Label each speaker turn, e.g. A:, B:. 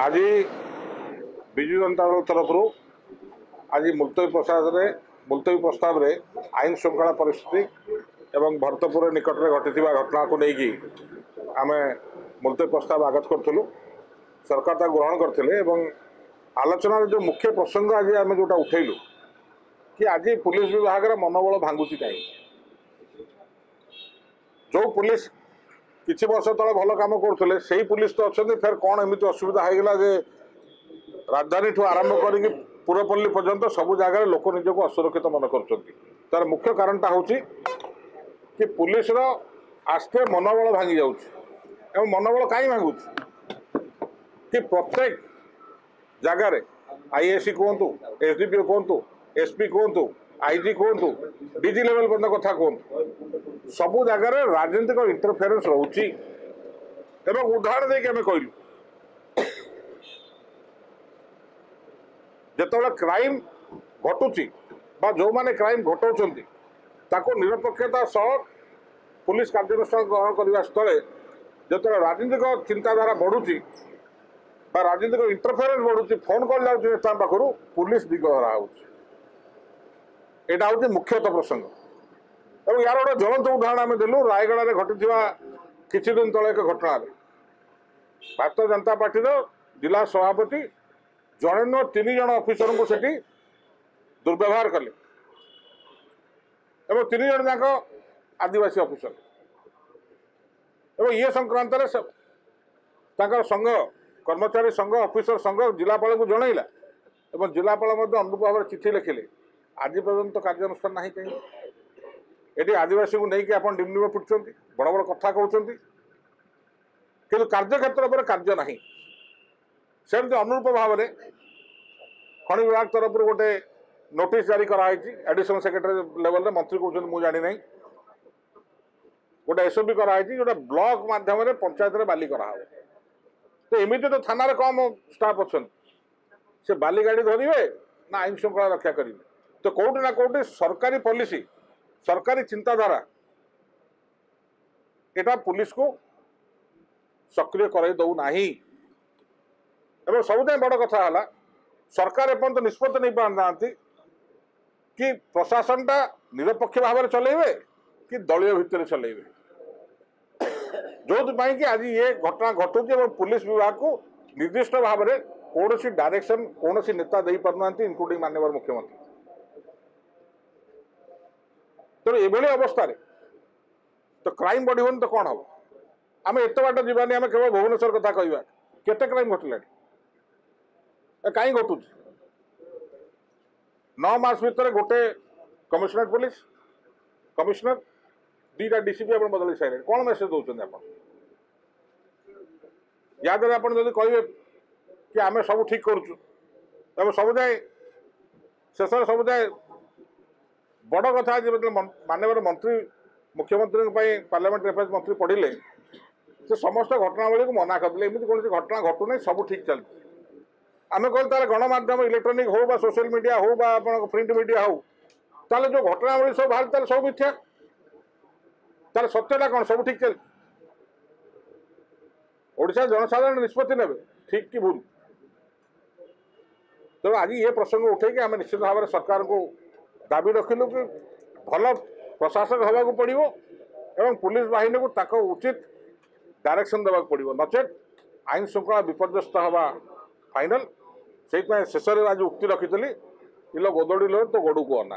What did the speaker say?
A: आज विजु जनता दल तरफ आज मुलतवी प्रस्ताव रे आईन श्रृंखला परिस्थिति एवं भरतपुर निकट में घटी घटना को लेकिन आम मुलतवी प्रस्ताव आगत करूँ सरकार ता ग्रहण करते आलोचना जो मुख्य प्रसंग आज आम जोटा उठेलु कि आज पुलिस विभाग मनोबल भांगुची कहीं जो पुलिस किसी वर्ष तले भल कम करते से पुलिस तो अच्छा फिर कौन एमती असुविधा होगा जे राजधानी ठू आरंभ करके पुरपल्ली पर्यंत सबू जगह लोक निजक असुरक्षित मन कर मुख्य कारणटा हूँ कि पुलिस आस्ते मनोबल भांगी जाऊँ मनोबल कहीं भांगुच कि प्रत्येक जगार आईएससी कहतु एसडीपीओ कहतु एसपी कहतु आईजी कहतु डीजी लेवल पर्यटन कथा कहतु सबू जगार राजनीतिक इंटरफेरेन्स रोची उदाहरण देके आम कहलु जिते क्राइम घटुची जो मैंने क्राइम घटाऊँच ताको निरपेक्षता सह पुलिस कार्यानुष्ठान ग्रहण करने स्थले जो राजनीतिक चिंताधारा बढ़ुची राजनीतिक इंटरफेरेन्स बढ़ुची फोन कॉल जाऊँच नेता पाखु पुलिस दिगहरा यहाँ हूँ मुख्यतः प्रसंग और यार गोटे ज्वलंत उदाहरण आम देलु रायगढ़ में घटी किसी दिन तले एक घटना भारतीय जनता पार्टी जिला सभापति जड़े न 3 जन ऑफिसर को सेठी दुर्व्यवहार कले और 3 जन जाक आदिवासी ऑफिसर और ये संक्रांत संघ कर्मचारी संघ ऑफिसर संघ जिलापाल को जनइला और जिलापाल अनुरूप भाव में चिठी लिखिले आज पर्यंत कार्यानुष्ठान ना कहीं ये आदिवासी को लेकिन आप डिमडिम पिटुंट बड़ बड़ कथा कहते कि कार्यक्षेत्र पर कार्य ना सेमती अनुरूप भाव में खनि विभाग तरफ गोटे नोटिस जारी कराई एडिशनल सेक्रेटरी लेवल में मंत्री कहते मुझे जानी ना गोटे एसओपी कराई जोटा ब्लॉक माध्यम पंचायत में बाली करा तो एमती तो थाना कम स्टाफ अच्छा से बाली गाड़ी धरवे ना आईन श्रृंखला रक्षा करेंगे तो कौटी ना कौटी सरकारी पॉलिसी सरकारी चिंताधारा एटा पुलिस को सक्रिय कर दौना सब बड़ कथा है सरकार एपर्यंत निष्पत्ति नहीं पाना कि प्रशासनटा निरपेक्ष भाव में चलेबे कि दलीय भितर चलेबे जो कि आज ये घटना घटुचे पुलिस विभाग को निर्दिष्ट भाव में कौन सी डायरेक्शन कौन सी नेता दे पारना इनक्लूडिंग माननीय मुख्यमंत्री तेणु ये अवस्था तो क्राइम बढ़न तो कौन हम आम एत बाट जावानी आम केवल भुवनेश्वर कथा कहवा केते क्राइम घटला कहीं घटू 9 मास भितर गोटे कमिशनरेट पुलिस कमिशनर 2टा डीसीपी आप बदल सारे कौन मेसेज दौरान आप याद आप कहे कि आम सब ठीक करुँ सब जाए शेष सब जाए बड़ कथा माननीय मंत्री मुख्यमंत्री पार्लियामेंट अफेयर्स मंत्री पढ़ले से समस्त घटनावली को मना करदे एमती कौन घटना घटू ना सब ठीक चलती आम कहते गणमाध्यम इलेक्ट्रोनिक हो बा सोशल मीडिया हो बा प्रिंट मीडिया हो ताले जो घटनावली सब बाहर सब मिथ्या तार सत्यटा कौन सब ठीक चलती ओडिशा जनसाधारण निष्पत्ति ने ठीक कि भूल तेणु आज ये प्रसंग उठे आम निश्चित भाव में सरकार को दाबी रखिलु कि भल प्रशासक हवा को पड़ो एवं पुलिस बाहिनी को ताको उचित डायरेक्शन देवा पड़ो नचेत आईन श्रृंखला विपर्यस्त हवा फाइनल से शेष आज उक्ति रखी इलो गोदड़ी लो तो गोड़ू को अना।